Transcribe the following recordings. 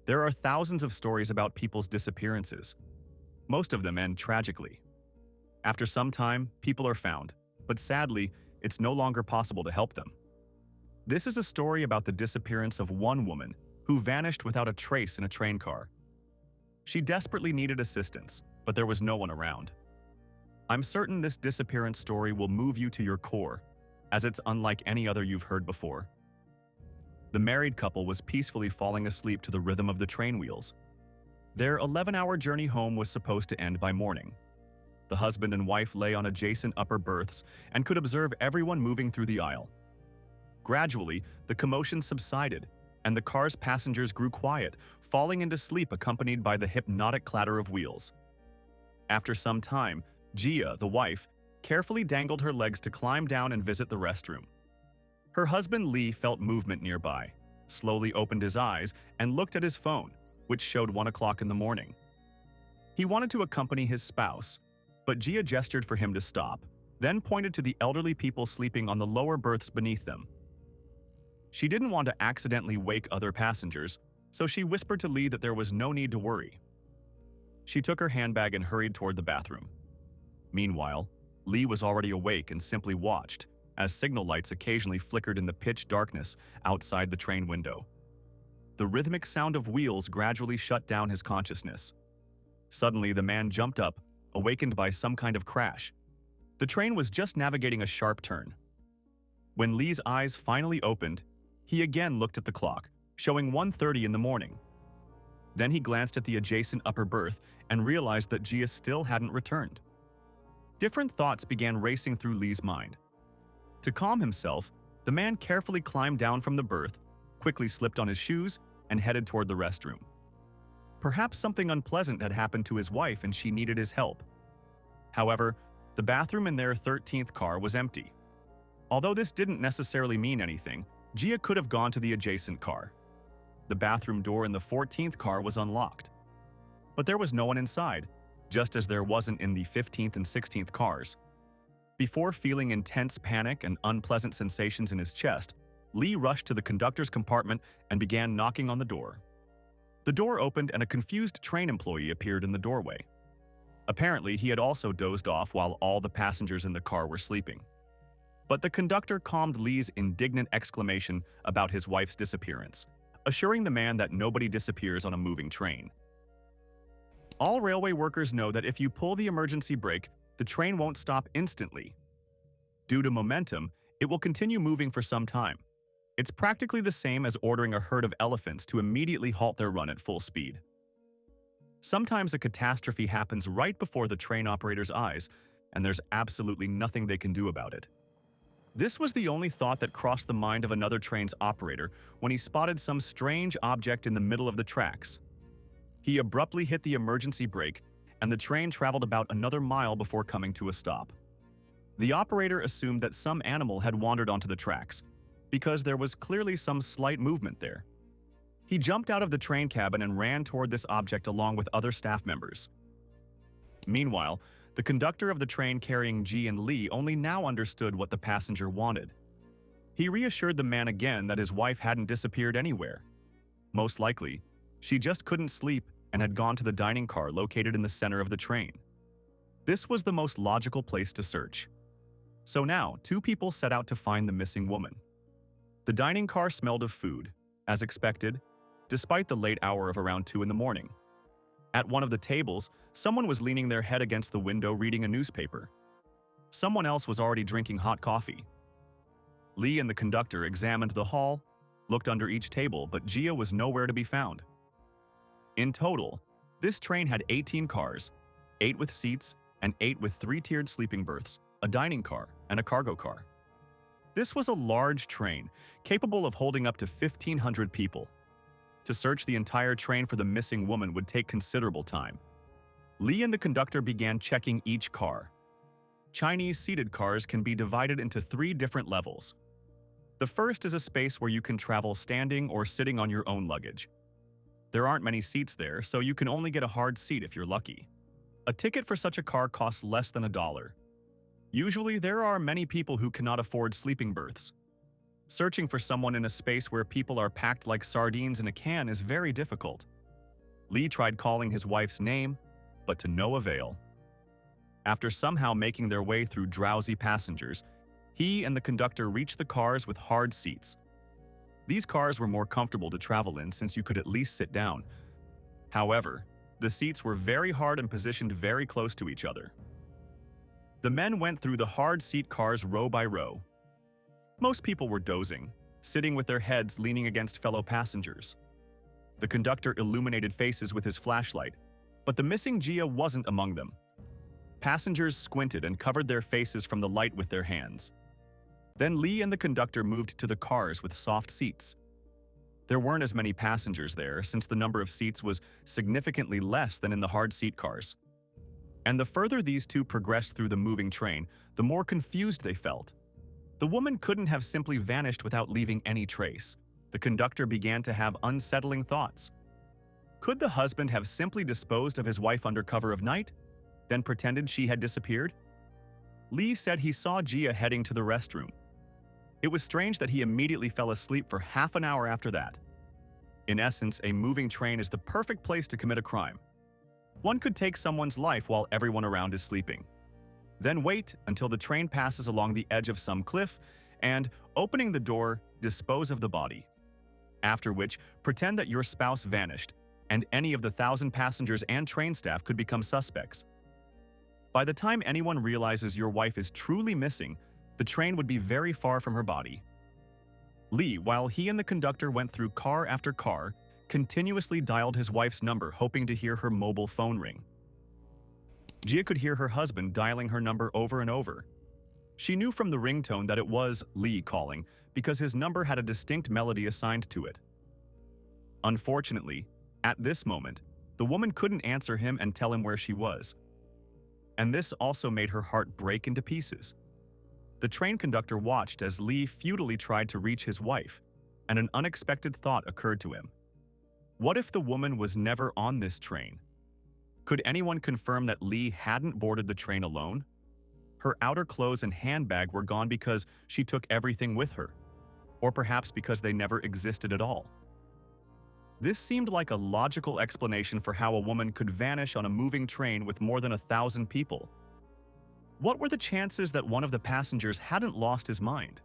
There are thousands of stories about people's disappearances. Most of them end tragically. After some time, people are found, but sadly, it's no longer possible to help them. This is a story about the disappearance of one woman who vanished without a trace in a train car. She desperately needed assistance, but there was no one around. I'm certain this disappearance story will move you to your core, as it's unlike any other you've heard before. The married couple was peacefully falling asleep to the rhythm of the train wheels. Their 11-hour journey home was supposed to end by morning. The husband and wife lay on adjacent upper berths and could observe everyone moving through the aisle. Gradually, the commotion subsided, and the car's passengers grew quiet, falling into sleep accompanied by the hypnotic clatter of wheels. After some time, Gia, the wife, carefully dangled her legs to climb down and visit the restroom. Her husband Lee felt movement nearby, slowly opened his eyes, and looked at his phone, which showed 1 o'clock in the morning. He wanted to accompany his spouse, but Gia gestured for him to stop, then pointed to the elderly people sleeping on the lower berths beneath them. She didn't want to accidentally wake other passengers, so she whispered to Lee that there was no need to worry. She took her handbag and hurried toward the bathroom. Meanwhile, Lee was already awake and simply watched, as signal lights occasionally flickered in the pitch darkness outside the train window. The rhythmic sound of wheels gradually shut down his consciousness. Suddenly, the man jumped up, awakened by some kind of crash. The train was just navigating a sharp turn. When Lee's eyes finally opened, he again looked at the clock, showing 1:30 in the morning. Then he glanced at the adjacent upper berth and realized that Gia still hadn't returned. Different thoughts began racing through Lee's mind. To calm himself, the man carefully climbed down from the berth, quickly slipped on his shoes, and headed toward the restroom. Perhaps something unpleasant had happened to his wife and she needed his help. However, the bathroom in their 13th car was empty. Although this didn't necessarily mean anything, Gia could have gone to the adjacent car. The bathroom door in the 14th car was unlocked. But there was no one inside, just as there wasn't in the 15th and 16th cars. Before feeling intense panic and unpleasant sensations in his chest, Lee rushed to the conductor's compartment and began knocking on the door. The door opened and a confused train employee appeared in the doorway. Apparently, he had also dozed off while all the passengers in the car were sleeping. But the conductor calmed Lee's indignant exclamation about his wife's disappearance, assuring the man that nobody disappears on a moving train. All railway workers know that if you pull the emergency brake, the train won't stop instantly. Due to momentum, it will continue moving for some time. It's practically the same as ordering a herd of elephants to immediately halt their run at full speed. Sometimes a catastrophe happens right before the train operator's eyes, and there's absolutely nothing they can do about it. This was the only thought that crossed the mind of another train's operator when he spotted some strange object in the middle of the tracks. He abruptly hit the emergency brake, and the train traveled about another mile before coming to a stop. The operator assumed that some animal had wandered onto the tracks, because there was clearly some slight movement there. He jumped out of the train cabin and ran toward this object along with other staff members. Meanwhile, the conductor of the train carrying G and Lee only now understood what the passenger wanted. He reassured the man again that his wife hadn't disappeared anywhere. Most likely, she just couldn't sleep and had gone to the dining car located in the center of the train. This was the most logical place to search. So now, two people set out to find the missing woman. The dining car smelled of food, as expected, despite the late hour of around 2 in the morning. At one of the tables, someone was leaning their head against the window reading a newspaper. Someone else was already drinking hot coffee. Lee and the conductor examined the hall, looked under each table, but Gia was nowhere to be found. In total, this train had 18 cars, 8 with seats and 8 with 3-tiered sleeping berths, a dining car, and a cargo car. This was a large train, capable of holding up to 1,500 people. To search the entire train for the missing woman would take considerable time. Lee and the conductor began checking each car. Chinese seated cars can be divided into 3 different levels. The first is a space where you can travel standing or sitting on your own luggage. There aren't many seats there, so you can only get a hard seat if you're lucky. A ticket for such a car costs less than $1. Usually, there are many people who cannot afford sleeping berths. Searching for someone in a space where people are packed like sardines in a can is very difficult. Lee tried calling his wife's name, but to no avail. After somehow making their way through drowsy passengers, he and the conductor reached the cars with hard seats. These cars were more comfortable to travel in since you could at least sit down. However, the seats were very hard and positioned very close to each other. The men went through the hard seat cars row by row. Most people were dozing, sitting with their heads leaning against fellow passengers. The conductor illuminated faces with his flashlight, but the missing Gia wasn't among them. Passengers squinted and covered their faces from the light with their hands. Then Lee and the conductor moved to the cars with soft seats. There weren't as many passengers there since the number of seats was significantly less than in the hard seat cars. And the further these two progressed through the moving train, the more confused they felt. The woman couldn't have simply vanished without leaving any trace. The conductor began to have unsettling thoughts. Could the husband have simply disposed of his wife under cover of night, then pretended she had disappeared? Lee said he saw Gia heading to the restroom. It was strange that he immediately fell asleep for half an hour after that. In essence, a moving train is the perfect place to commit a crime. One could take someone's life while everyone around is sleeping. Then wait until the train passes along the edge of some cliff and, opening the door, dispose of the body. After which, pretend that your spouse vanished, and any of the 1,000 passengers and train staff could become suspects. By the time anyone realizes your wife is truly missing, the train would be very far from her body. Lee, while he and the conductor went through car after car, continuously dialed his wife's number hoping to hear her mobile phone ring. Gia could hear her husband dialing her number over and over. She knew from the ringtone that it was Lee calling because his number had a distinct melody assigned to it. Unfortunately, at this moment, the woman couldn't answer him and tell him where she was. And this also made her heart break into pieces. The train conductor watched as Lee futilely tried to reach his wife, and an unexpected thought occurred to him. What if the woman was never on this train? Could anyone confirm that Lee hadn't boarded the train alone? Her outer clothes and handbag were gone because she took everything with her, or perhaps because they never existed at all. This seemed like a logical explanation for how a woman could vanish on a moving train with more than 1,000 people. What were the chances that one of the passengers hadn't lost his mind?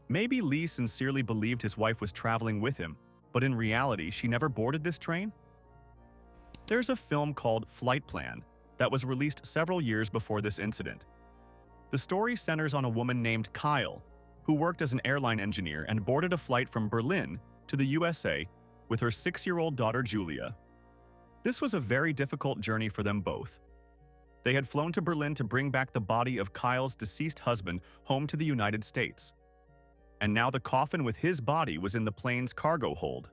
Maybe Lee sincerely believed his wife was traveling with him, but in reality, she never boarded this train? There's a film called Flight Plan that was released several years before this incident. The story centers on a woman named Kyle, who worked as an airline engineer and boarded a flight from Berlin to the USA with her 6-year-old daughter Julia. This was a very difficult journey for them both. They had flown to Berlin to bring back the body of Kyle's deceased husband home to the United States. And now the coffin with his body was in the plane's cargo hold.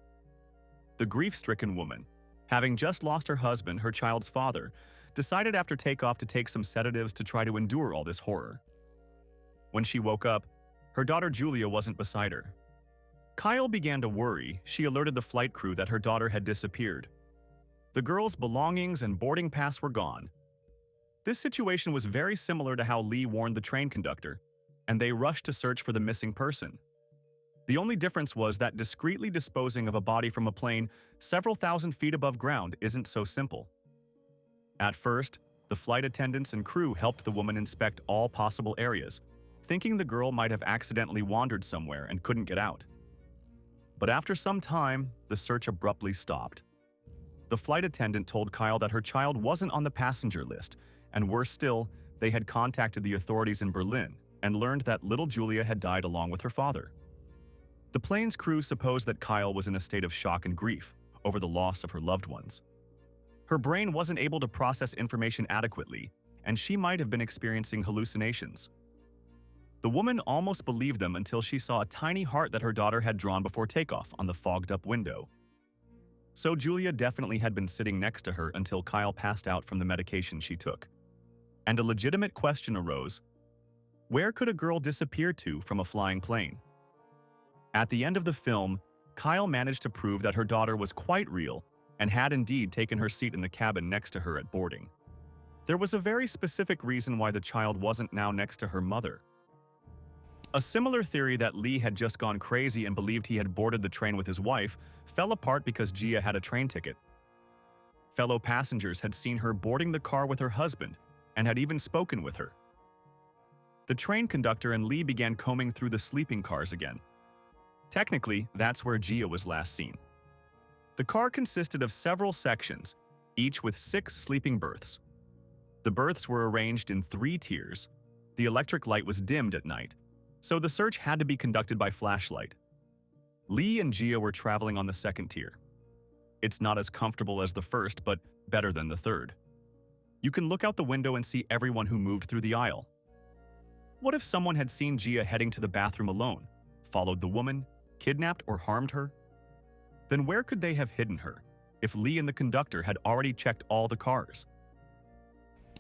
The grief-stricken woman, having just lost her husband, her child's father, decided after takeoff to take some sedatives to try to endure all this horror. When she woke up, her daughter Julia wasn't beside her. Kyle began to worry. She alerted the flight crew that her daughter had disappeared. The girl's belongings and boarding pass were gone. This situation was very similar to how Lee warned the train conductor, and they rushed to search for the missing person. The only difference was that discreetly disposing of a body from a plane several thousand feet above ground isn't so simple. At first, the flight attendants and crew helped the woman inspect all possible areas, thinking the girl might have accidentally wandered somewhere and couldn't get out. But after some time, the search abruptly stopped. The flight attendant told Kyle that her child wasn't on the passenger list, and worse still, they had contacted the authorities in Berlin and learned that little Julia had died along with her father. The plane's crew supposed that Kyle was in a state of shock and grief over the loss of her loved ones. Her brain wasn't able to process information adequately, and she might have been experiencing hallucinations. The woman almost believed them until she saw a tiny heart that her daughter had drawn before takeoff on the fogged-up window. So Julia definitely had been sitting next to her until Kyle passed out from the medication she took. And a legitimate question arose: where could a girl disappear to from a flying plane? At the end of the film, Kyle managed to prove that her daughter was quite real and had indeed taken her seat in the cabin next to her at boarding. There was a very specific reason why the child wasn't now next to her mother. A similar theory that Lee had just gone crazy and believed he had boarded the train with his wife fell apart because Gia had a train ticket. Fellow passengers had seen her boarding the car with her husband and had even spoken with her. The train conductor and Lee began combing through the sleeping cars again. Technically, that's where Gia was last seen. The car consisted of several sections, each with 6 sleeping berths. The berths were arranged in 3 tiers. The electric light was dimmed at night, so the search had to be conducted by flashlight. Lee and Gia were traveling on the 2nd tier. It's not as comfortable as the first, but better than the 3rd. You can look out the window and see everyone who moved through the aisle. What if someone had seen Gia heading to the bathroom alone, followed the woman, kidnapped or harmed her? Then where could they have hidden her if Lee and the conductor had already checked all the cars?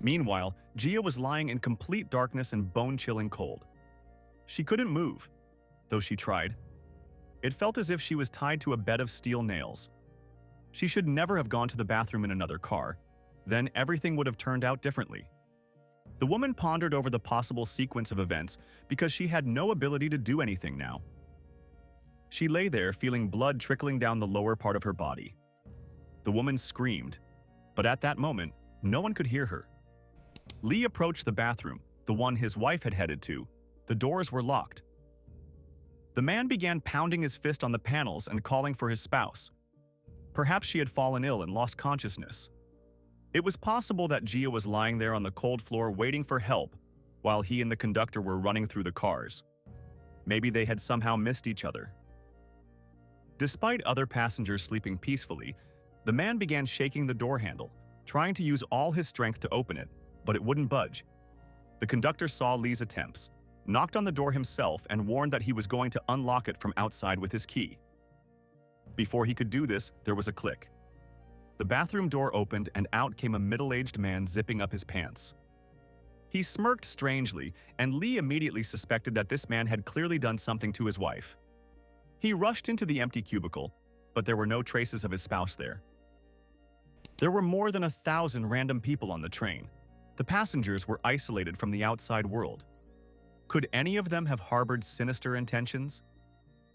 Meanwhile, Gia was lying in complete darkness and bone-chilling cold. She couldn't move, though she tried. It felt as if she was tied to a bed of steel nails. She should never have gone to the bathroom in another car. Then everything would have turned out differently. The woman pondered over the possible sequence of events because she had no ability to do anything now. She lay there feeling blood trickling down the lower part of her body. The woman screamed, but at that moment, no one could hear her. Lee approached the bathroom, the one his wife had headed to. The doors were locked. The man began pounding his fist on the panels and calling for his spouse. Perhaps she had fallen ill and lost consciousness. It was possible that Gia was lying there on the cold floor waiting for help while he and the conductor were running through the cars. Maybe they had somehow missed each other. Despite other passengers sleeping peacefully, the man began shaking the door handle, trying to use all his strength to open it, but it wouldn't budge. The conductor saw Lee's attempts, knocked on the door himself, and warned that he was going to unlock it from outside with his key. Before he could do this, there was a click. The bathroom door opened and out came a middle-aged man zipping up his pants. He smirked strangely, and Lee immediately suspected that this man had clearly done something to his wife. He rushed into the empty cubicle, but there were no traces of his spouse there. There were more than 1,000 random people on the train. The passengers were isolated from the outside world. Could any of them have harbored sinister intentions?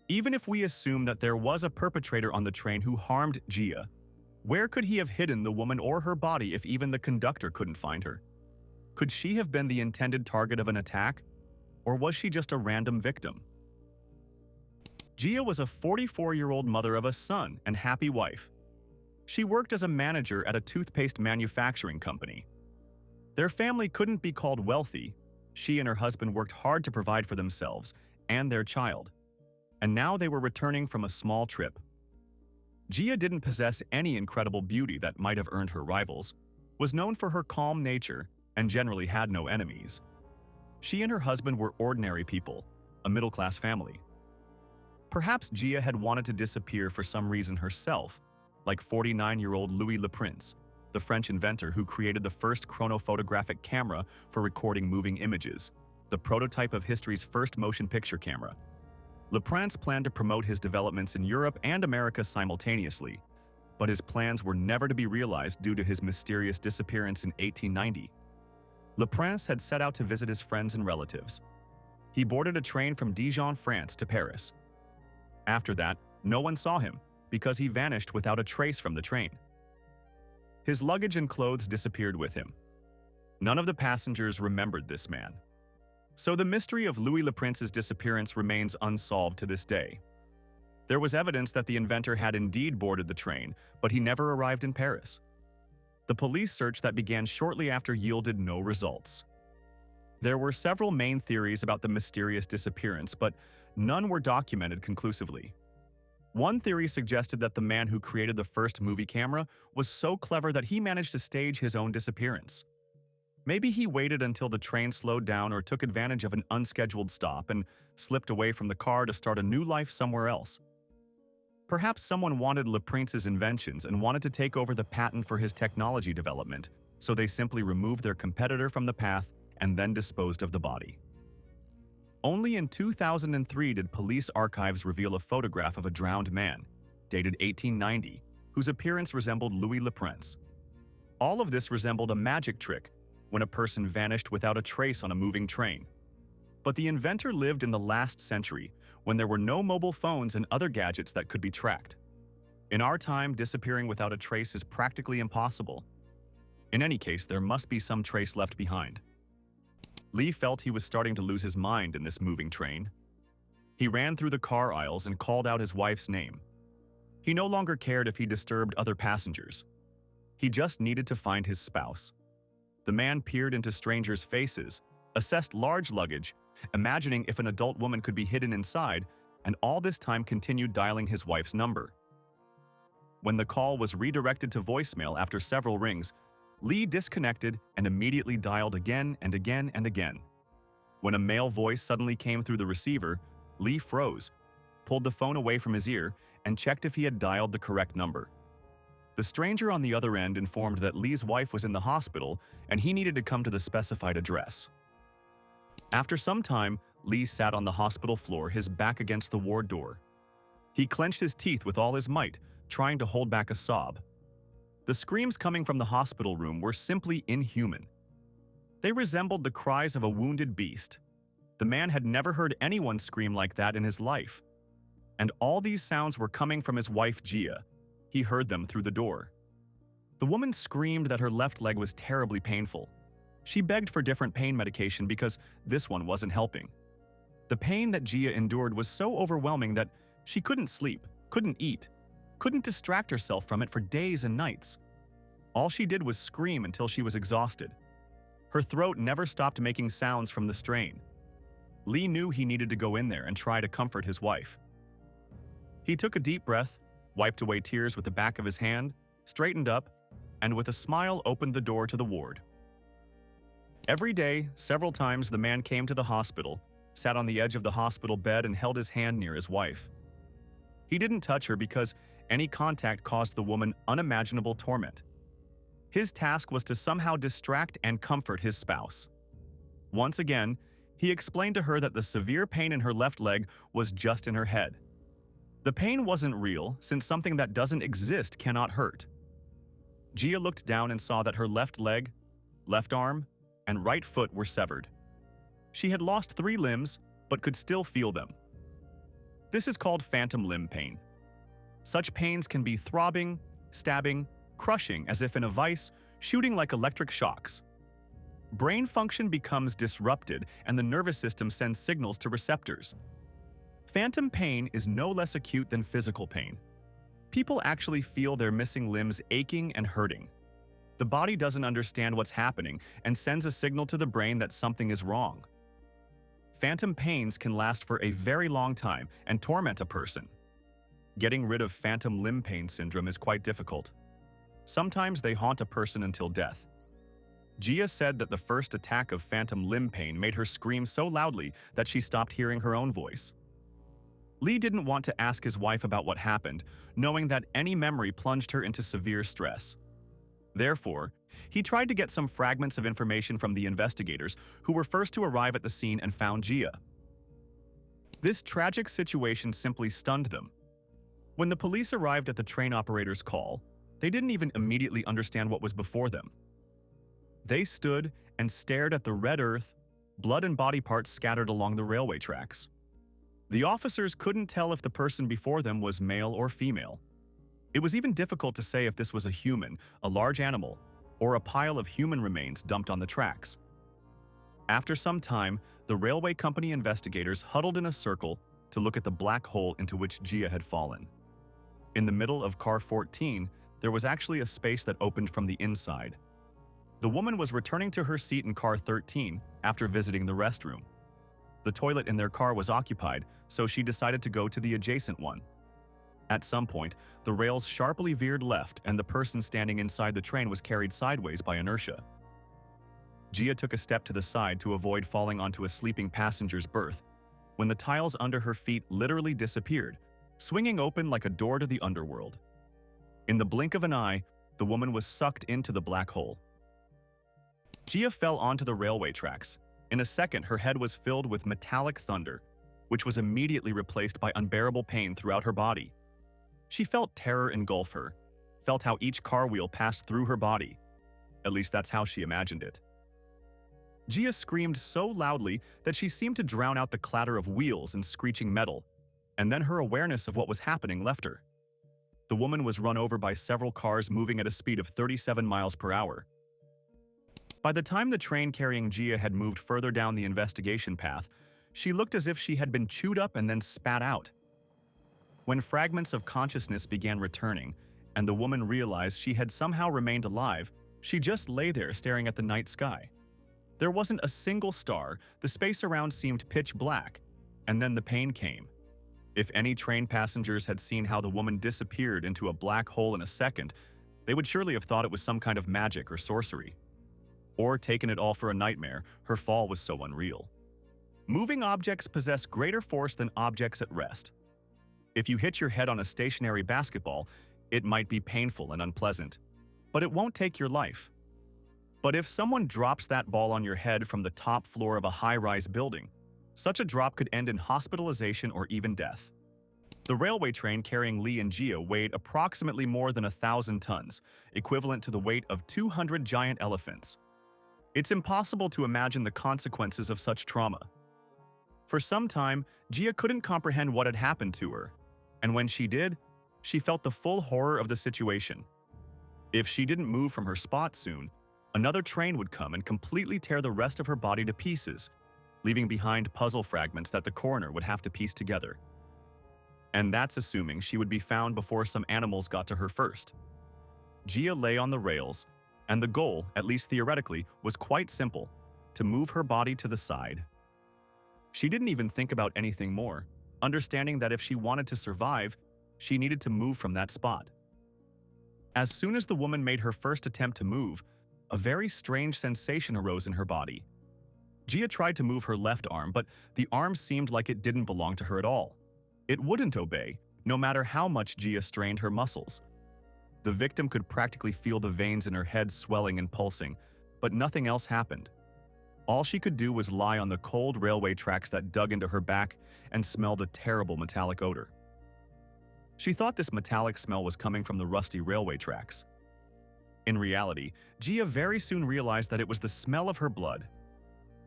Even if we assume that there was a perpetrator on the train who harmed Gia, where could he have hidden the woman or her body if even the conductor couldn't find her? Could she have been the intended target of an attack? Or was she just a random victim? Gia was a 44-year-old mother of a son and happy wife. She worked as a manager at a toothpaste manufacturing company. Their family couldn't be called wealthy. She and her husband worked hard to provide for themselves and their child. And now they were returning from a small trip. Gia didn't possess any incredible beauty that might have earned her rivals, was known for her calm nature, and generally had no enemies. She and her husband were ordinary people, a middle-class family. Perhaps Gia had wanted to disappear for some reason herself, like 49-year-old Louis Le Prince, the French inventor who created the first chronophotographic camera for recording moving images, the prototype of history's first motion picture camera. Le Prince planned to promote his developments in Europe and America simultaneously, but his plans were never to be realized due to his mysterious disappearance in 1890. Le Prince had set out to visit his friends and relatives. He boarded a train from Dijon, France to Paris. After that, no one saw him because he vanished without a trace from the train. His luggage and clothes disappeared with him. None of the passengers remembered this man. So the mystery of Louis Le Prince's disappearance remains unsolved to this day. There was evidence that the inventor had indeed boarded the train, but he never arrived in Paris. The police search that began shortly after yielded no results. There were several main theories about the mysterious disappearance, but none were documented conclusively. One theory suggested that the man who created the first movie camera was so clever that he managed to stage his own disappearance. Maybe he waited until the train slowed down or took advantage of an unscheduled stop and slipped away from the car to start a new life somewhere else. Perhaps someone wanted Le Prince's inventions and wanted to take over the patent for his technology development, so they simply removed their competitor from the path and then disposed of the body. Only in 2003 did police archives reveal a photograph of a drowned man, dated 1890, whose appearance resembled Louis Le Prince. All of this resembled a magic trick when a person vanished without a trace on a moving train. But the inventor lived in the last century, when there were no mobile phones and other gadgets that could be tracked. In our time, disappearing without a trace is practically impossible. In any case, there must be some trace left behind. Lee felt he was starting to lose his mind in this moving train. He ran through the car aisles and called out his wife's name. He no longer cared if he disturbed other passengers. He just needed to find his spouse. The man peered into strangers' faces, assessed large luggage, imagining if an adult woman could be hidden inside, and all this time continued dialing his wife's number. When the call was redirected to voicemail after several rings, Lee disconnected and immediately dialed again and again and again. When a male voice suddenly came through the receiver, Lee froze, pulled the phone away from his ear, and checked if he had dialed the correct number. The stranger on the other end informed that Lee's wife was in the hospital and he needed to come to the specified address. After some time, Lee sat on the hospital floor, his back against the ward door. He clenched his teeth with all his might, trying to hold back a sob. The screams coming from the hospital room were simply inhuman. They resembled the cries of a wounded beast. The man had never heard anyone scream like that in his life. And all these sounds were coming from his wife, Gia. He heard them through the door. The woman screamed that her left leg was terribly painful. She begged for different pain medication because this one wasn't helping. The pain that Gia endured was so overwhelming that she couldn't sleep, couldn't eat, couldn't distract herself from it for days and nights. All she did was scream until she was exhausted. Her throat never stopped making sounds from the strain. Lee knew he needed to go in there and try to comfort his wife. He took a deep breath, wiped away tears with the back of his hand, straightened up, and with a smile opened the door to the ward. Every day, several times, the man came to the hospital, sat on the edge of the hospital bed and held his hand near his wife. He didn't touch her because any contact caused the woman unimaginable torment. His task was to somehow distract and comfort his spouse. Once again, he explained to her that the severe pain in her left leg was just in her head. The pain wasn't real, since something that doesn't exist cannot hurt. Gia looked down and saw that her left leg, left arm, and right foot were severed. She had lost 3 limbs, but could still feel them. This is called phantom limb pain. Such pains can be throbbing, stabbing, crushing as if in a vice, shooting like electric shocks. Brain function becomes disrupted and the nervous system sends signals to receptors. Phantom pain is no less acute than physical pain. People actually feel their missing limbs aching and hurting. The body doesn't understand what's happening and sends a signal to the brain that something is wrong. Phantom pains can last for a very long time and torment a person. Getting rid of phantom limb pain syndrome is quite difficult. Sometimes they haunt a person until death. Gia said that the first attack of phantom limb pain made her scream so loudly that she stopped hearing her own voice. Lee didn't want to ask his wife about what happened, knowing that any memory plunged her into severe stress. Therefore, he tried to get some fragments of information from the investigators who were first to arrive at the scene and found Gia. This tragic situation simply stunned them. When the police arrived at the train operator's call, they didn't even immediately understand what was before them. They stood and stared at the red earth, blood and body parts scattered along the railway tracks. The officers couldn't tell if the person before them was male or female. It was even difficult to say if this was a human, a large animal, or a pile of human remains dumped on the tracks. After some time, the railway company investigators huddled in a circle to look at the black hole into which Gia had fallen. In the middle of car 14, there was actually a space that opened from the inside. The woman was returning to her seat in car 13 after visiting the restroom. The toilet in their car was occupied, so she decided to go to the adjacent one. At some point, the rails sharply veered left and the person standing inside the train was carried sideways by inertia. Gia took a step to the side to avoid falling onto a sleeping passenger's berth, when the tiles under her feet literally disappeared, swinging open like a door to the underworld. In the blink of an eye, the woman was sucked into the black hole. Gia fell onto the railway tracks. In a second, her head was filled with metallic thunder, which was immediately replaced by unbearable pain throughout her body. She felt terror engulf her, felt how each car wheel passed through her body. At least that's how she imagined it. Gia screamed so loudly that she seemed to drown out the clatter of wheels and screeching metal, and then her awareness of what was happening left her. The woman was run over by several cars moving at a speed of 37 miles per hour. By the time the train carrying Gia had moved further down the investigation path, she looked as if she had been chewed up and then spat out. When fragments of consciousness began returning, and the woman realized she had somehow remained alive, she just lay there staring at the night sky. There wasn't a single star, the space around seemed pitch black, and then the pain came. If any train passengers had seen how the woman disappeared into a black hole in a second, they would surely have thought it was some kind of magic or sorcery. Or taken it all for a nightmare, her fall was so unreal. Moving objects possess greater force than objects at rest. If you hit your head on a stationary basketball, it might be painful and unpleasant, but it won't take your life. But if someone drops that ball on your head from the top floor of a high-rise building, such a drop could end in hospitalization or even death. The railway train carrying Lee and Gia weighed approximately more than 1,000 tons, equivalent to the weight of 200 giant elephants. It's impossible to imagine the consequences of such trauma. For some time, Gia couldn't comprehend what had happened to her, and when she did, she felt the full horror of the situation. If she didn't move from her spot soon, another train would come and completely tear the rest of her body to pieces, leaving behind puzzle fragments that the coroner would have to piece together. And that's assuming she would be found before some animals got to her first. Gia lay on the rails, and the goal, at least theoretically, was quite simple: to move her body to the side. She didn't even think about anything more, understanding that if she wanted to survive, she needed to move from that spot. As soon as the woman made her first attempt to move, a very strange sensation arose in her body. Gia tried to move her left arm, but the arm seemed like it didn't belong to her at all. It wouldn't obey, no matter how much Gia strained her muscles. The victim could practically feel the veins in her head swelling and pulsing, but nothing else happened. All she could do was lie on the cold railway tracks that dug into her back and smell the terrible metallic odor. She thought this metallic smell was coming from the rusty railway tracks. In reality, Gia very soon realized that it was the smell of her blood.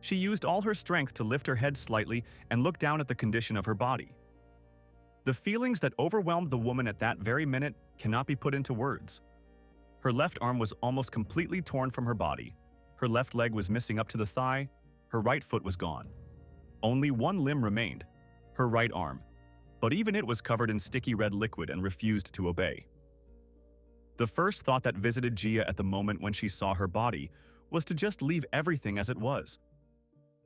She used all her strength to lift her head slightly and look down at the condition of her body. The feelings that overwhelmed the woman at that very minute cannot be put into words. Her left arm was almost completely torn from her body. Her left leg was missing up to the thigh. Her right foot was gone. Only one limb remained, her right arm, but even it was covered in sticky red liquid and refused to obey. The first thought that visited Gia at the moment when she saw her body was to just leave everything as it was.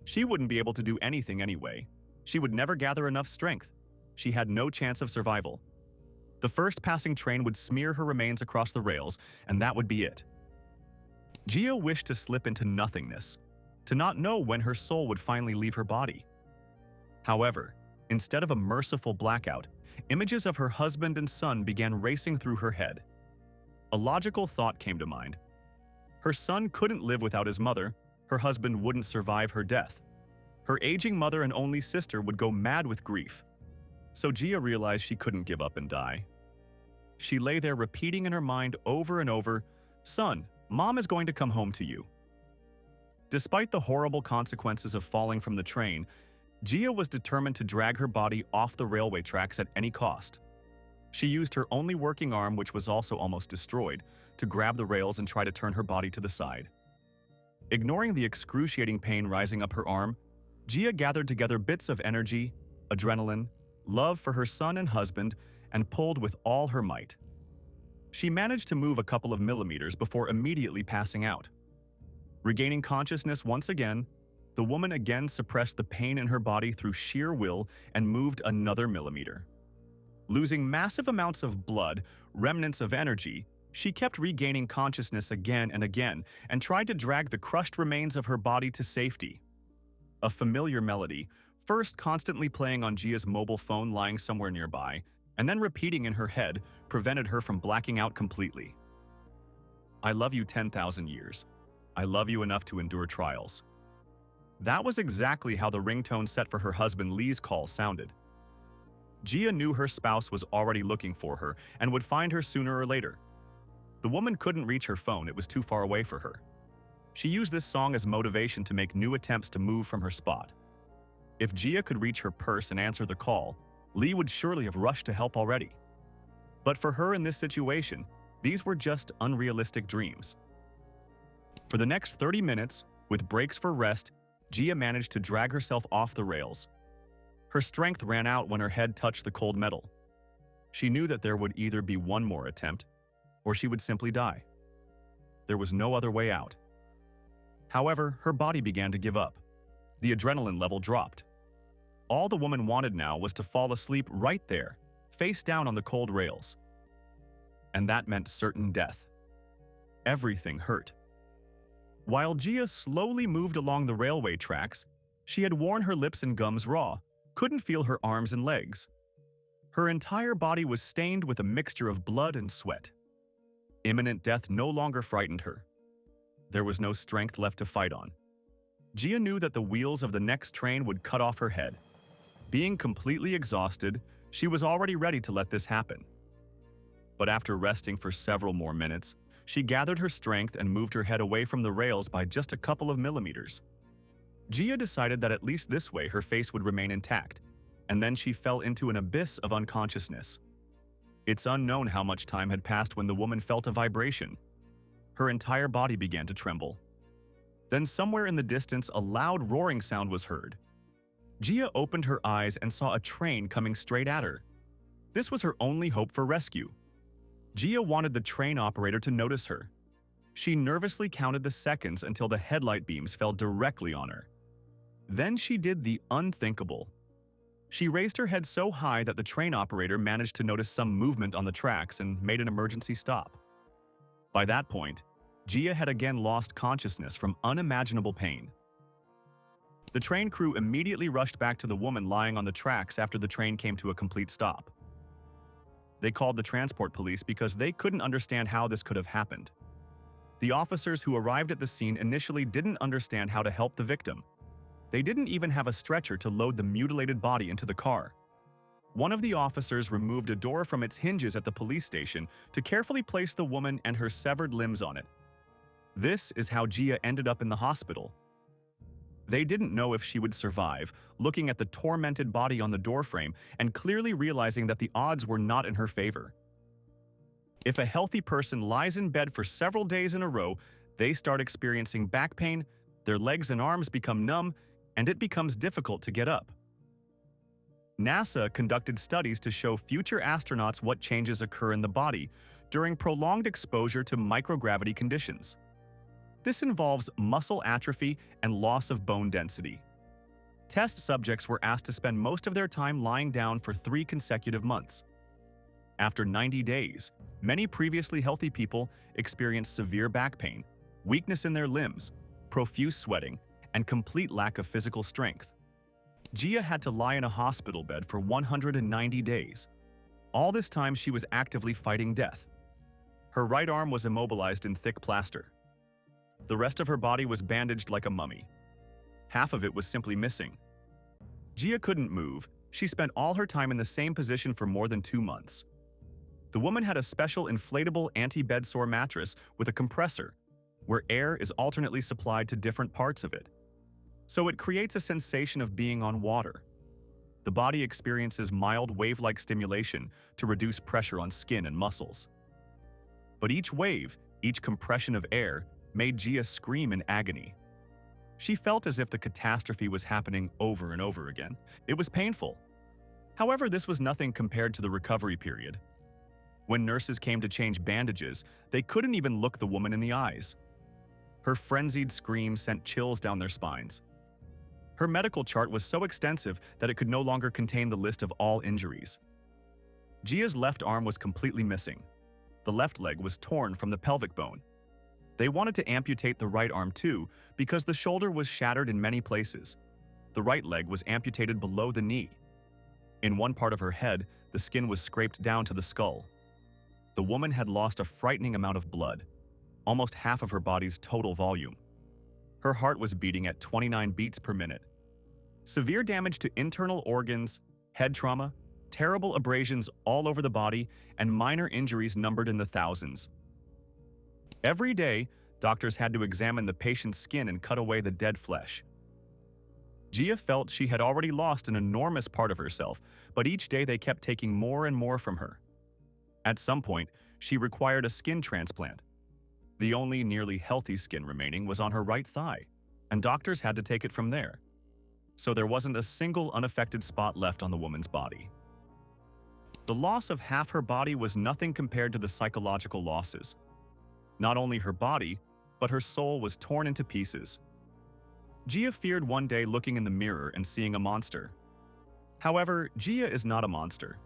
She wouldn't be able to do anything anyway. She would never gather enough strength. She had no chance of survival. The first passing train would smear her remains across the rails, and that would be it. Gia wished to slip into nothingness, to not know when her soul would finally leave her body. However, instead of a merciful blackout, images of her husband and son began racing through her head. A logical thought came to mind. Her son couldn't live without his mother, her husband wouldn't survive her death. Her aging mother and only sister would go mad with grief. So Gia realized she couldn't give up and die. She lay there repeating in her mind over and over, "Son, Mom is going to come home to you." Despite the horrible consequences of falling from the train, Gia was determined to drag her body off the railway tracks at any cost. She used her only working arm, which was also almost destroyed, to grab the rails and try to turn her body to the side. Ignoring the excruciating pain rising up her arm, Gia gathered together bits of energy, adrenaline, love for her son and husband, and pulled with all her might. She managed to move a couple of millimeters before immediately passing out. Regaining consciousness once again, the woman again suppressed the pain in her body through sheer will and moved another millimeter. Losing massive amounts of blood, remnants of energy, she kept regaining consciousness again and again and tried to drag the crushed remains of her body to safety. A familiar melody, first constantly playing on Gia's mobile phone lying somewhere nearby, and then repeating in her head, prevented her from blacking out completely. "I love you 10,000 years. I love you enough to endure trials." That was exactly how the ringtone set for her husband Lee's call sounded. Gia knew her spouse was already looking for her and would find her sooner or later. The woman couldn't reach her phone, it was too far away for her. She used this song as motivation to make new attempts to move from her spot. If Gia could reach her purse and answer the call, Lee would surely have rushed to help already. But for her in this situation, these were just unrealistic dreams. For the next 30 minutes, with breaks for rest, Gia managed to drag herself off the rails. Her strength ran out when her head touched the cold metal. She knew that there would either be one more attempt, or she would simply die. There was no other way out. However, her body began to give up. The adrenaline level dropped. All the woman wanted now was to fall asleep right there, face down on the cold rails. And that meant certain death. Everything hurt. While Gia slowly moved along the railway tracks, she had worn her lips and gums raw, couldn't feel her arms and legs. Her entire body was stained with a mixture of blood and sweat. Imminent death no longer frightened her. There was no strength left to fight on. Gia knew that the wheels of the next train would cut off her head. Being completely exhausted, she was already ready to let this happen. But after resting for several more minutes, she gathered her strength and moved her head away from the rails by just a couple of millimeters. Gia decided that at least this way her face would remain intact, and then she fell into an abyss of unconsciousness. It's unknown how much time had passed when the woman felt a vibration. Her entire body began to tremble. Then somewhere in the distance, a loud roaring sound was heard. Gia opened her eyes and saw a train coming straight at her. This was her only hope for rescue. Gia wanted the train operator to notice her. She nervously counted the seconds until the headlight beams fell directly on her. Then she did the unthinkable. She raised her head so high that the train operator managed to notice some movement on the tracks and made an emergency stop. By that point, Gia had again lost consciousness from unimaginable pain. The train crew immediately rushed back to the woman lying on the tracks after the train came to a complete stop. They called the transport police because they couldn't understand how this could have happened. The officers who arrived at the scene initially didn't understand how to help the victim. They didn't even have a stretcher to load the mutilated body into the car. One of the officers removed a door from its hinges at the police station to carefully place the woman and her severed limbs on it. This is how Gia ended up in the hospital. They didn't know if she would survive, looking at the tormented body on the doorframe and clearly realizing that the odds were not in her favor. If a healthy person lies in bed for several days in a row, they start experiencing back pain, their legs and arms become numb, and it becomes difficult to get up. NASA conducted studies to show future astronauts what changes occur in the body during prolonged exposure to microgravity conditions. This involves muscle atrophy and loss of bone density. Test subjects were asked to spend most of their time lying down for 3 consecutive months. After 90 days, many previously healthy people experienced severe back pain, weakness in their limbs, profuse sweating, and complete lack of physical strength. Gia had to lie in a hospital bed for 190 days. All this time she was actively fighting death. Her right arm was immobilized in thick plaster. The rest of her body was bandaged like a mummy. Half of it was simply missing. Gia couldn't move. She spent all her time in the same position for more than 2 months. The woman had a special inflatable anti-bed sore mattress with a compressor, where air is alternately supplied to different parts of it. So it creates a sensation of being on water. The body experiences mild wave-like stimulation to reduce pressure on skin and muscles. But each wave, each compression of air, made Gia scream in agony. She felt as if the catastrophe was happening over and over again. It was painful. However, this was nothing compared to the recovery period. When nurses came to change bandages, they couldn't even look the woman in the eyes. Her frenzied scream sent chills down their spines. Her medical chart was so extensive that it could no longer contain the list of all injuries. Gia's left arm was completely missing. The left leg was torn from the pelvic bone. They wanted to amputate the right arm too because the shoulder was shattered in many places. The right leg was amputated below the knee. In one part of her head, the skin was scraped down to the skull. The woman had lost a frightening amount of blood, almost half of her body's total volume. Her heart was beating at 29 beats per minute. Severe damage to internal organs, head trauma, terrible abrasions all over the body, and minor injuries numbered in the thousands. Every day, doctors had to examine the patient's skin and cut away the dead flesh. Gia felt she had already lost an enormous part of herself, but each day they kept taking more and more from her. At some point, she required a skin transplant. The only nearly healthy skin remaining was on her right thigh, and doctors had to take it from there. So there wasn't a single unaffected spot left on the woman's body. The loss of half her body was nothing compared to the psychological losses. Not only her body, but her soul was torn into pieces. Gia feared one day looking in the mirror and seeing a monster. However, Gia is not a monster.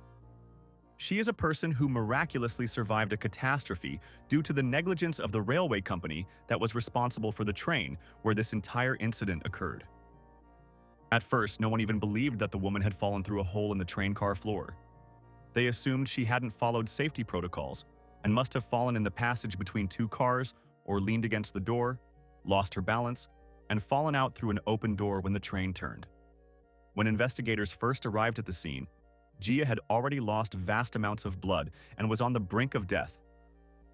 She is a person who miraculously survived a catastrophe due to the negligence of the railway company that was responsible for the train where this entire incident occurred. At first, no one even believed that the woman had fallen through a hole in the train car floor. They assumed she hadn't followed safety protocols and must have fallen in the passage between two cars or leaned against the door, lost her balance, and fallen out through an open door when the train turned. When investigators first arrived at the scene, Gia had already lost vast amounts of blood and was on the brink of death.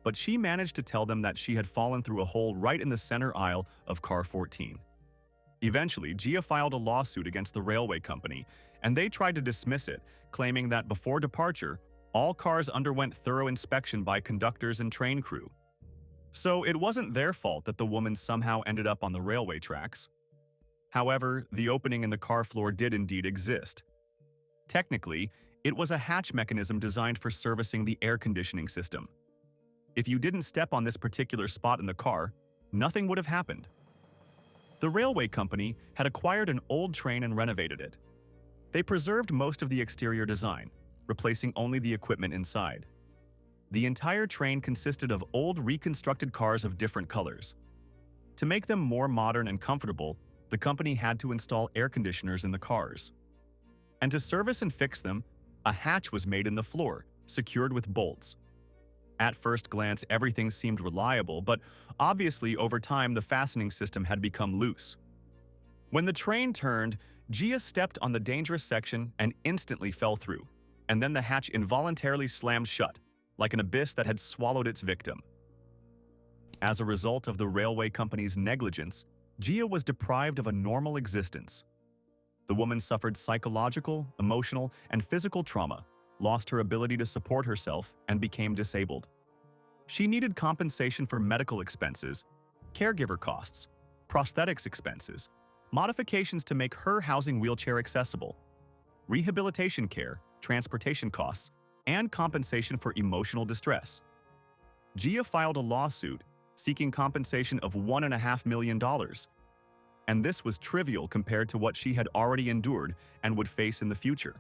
But she managed to tell them that she had fallen through a hole right in the center aisle of car 14. Eventually, Gia filed a lawsuit against the railway company, and they tried to dismiss it, claiming that before departure, all cars underwent thorough inspection by conductors and train crew. So it wasn't their fault that the woman somehow ended up on the railway tracks. However, the opening in the car floor did indeed exist. Technically, it was a hatch mechanism designed for servicing the air conditioning system. If you didn't step on this particular spot in the car, nothing would have happened. The railway company had acquired an old train and renovated it. They preserved most of the exterior design, replacing only the equipment inside. The entire train consisted of old reconstructed cars of different colors. To make them more modern and comfortable, the company had to install air conditioners in the cars. And to service and fix them, a hatch was made in the floor, secured with bolts. At first glance, everything seemed reliable, but obviously over time the fastening system had become loose. When the train turned, Gia stepped on the dangerous section and instantly fell through, and then the hatch involuntarily slammed shut, like an abyss that had swallowed its victim. As a result of the railway company's negligence, Gia was deprived of a normal existence. The woman suffered psychological, emotional, and physical trauma, lost her ability to support herself, and became disabled. She needed compensation for medical expenses, caregiver costs, prosthetics expenses, modifications to make her housing wheelchair accessible, rehabilitation care, transportation costs, and compensation for emotional distress. Gia filed a lawsuit seeking compensation of $1.5 million. And this was trivial compared to what she had already endured and would face in the future.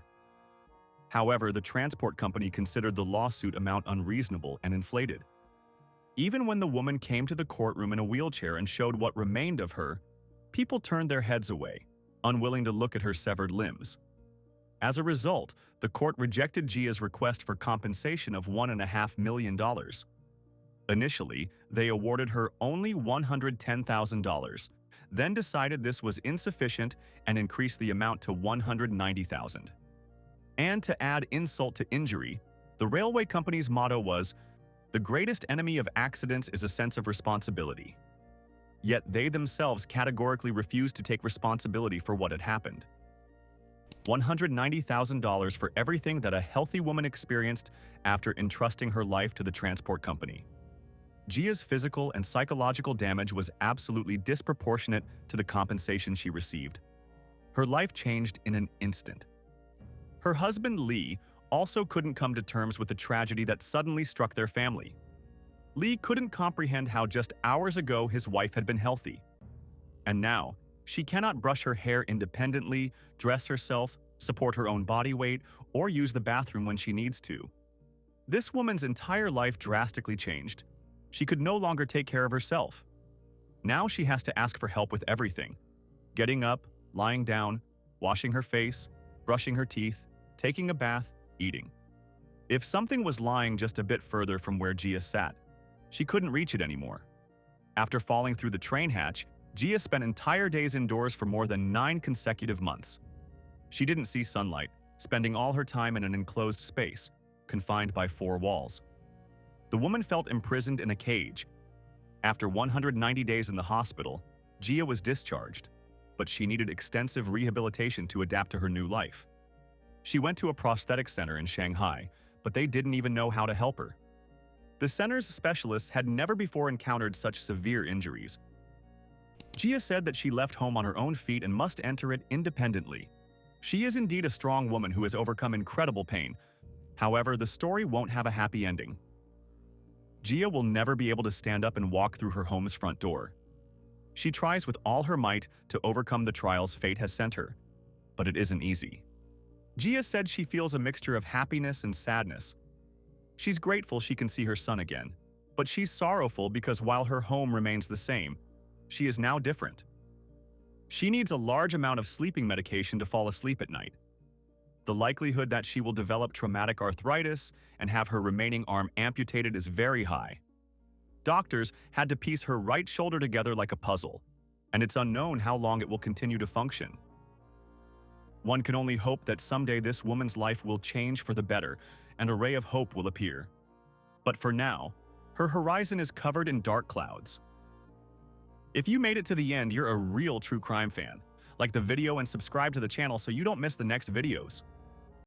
However, the transport company considered the lawsuit amount unreasonable and inflated. Even when the woman came to the courtroom in a wheelchair and showed what remained of her, people turned their heads away, unwilling to look at her severed limbs. As a result, the court rejected Gia's request for compensation of $1.5 million. Initially, they awarded her only $110,000, then decided this was insufficient and increased the amount to $190,000. And to add insult to injury, the railway company's motto was, "The greatest enemy of accidents is a sense of responsibility." Yet they themselves categorically refused to take responsibility for what had happened. $190,000 for everything that a healthy woman experienced after entrusting her life to the transport company. Gia's physical and psychological damage was absolutely disproportionate to the compensation she received. Her life changed in an instant. Her husband, Lee, also couldn't come to terms with the tragedy that suddenly struck their family. Lee couldn't comprehend how just hours ago his wife had been healthy. And now, she cannot brush her hair independently, dress herself, support her own body weight, or use the bathroom when she needs to. This woman's entire life drastically changed. She could no longer take care of herself. Now she has to ask for help with everything: getting up, lying down, washing her face, brushing her teeth, taking a bath, eating. If something was lying just a bit further from where Gia sat, she couldn't reach it anymore. After falling through the train hatch, Gia spent entire days indoors for more than 9 consecutive months. She didn't see sunlight, spending all her time in an enclosed space, confined by 4 walls. The woman felt imprisoned in a cage. After 190 days in the hospital, Gia was discharged, but she needed extensive rehabilitation to adapt to her new life. She went to a prosthetic center in Shanghai, but they didn't even know how to help her. The center's specialists had never before encountered such severe injuries. Gia said that she left home on her own feet and must enter it independently. She is indeed a strong woman who has overcome incredible pain. However, the story won't have a happy ending. Gia will never be able to stand up and walk through her home's front door. She tries with all her might to overcome the trials fate has sent her, but it isn't easy. Gia said she feels a mixture of happiness and sadness. She's grateful she can see her son again, but she's sorrowful because while her home remains the same, she is now different. She needs a large amount of sleeping medication to fall asleep at night. The likelihood that she will develop traumatic arthritis and have her remaining arm amputated is very high. Doctors had to piece her right shoulder together like a puzzle, and it's unknown how long it will continue to function. One can only hope that someday this woman's life will change for the better and a ray of hope will appear. But for now, her horizon is covered in dark clouds. If you made it to the end, you're a real true crime fan. Like the video and subscribe to the channel so you don't miss the next videos.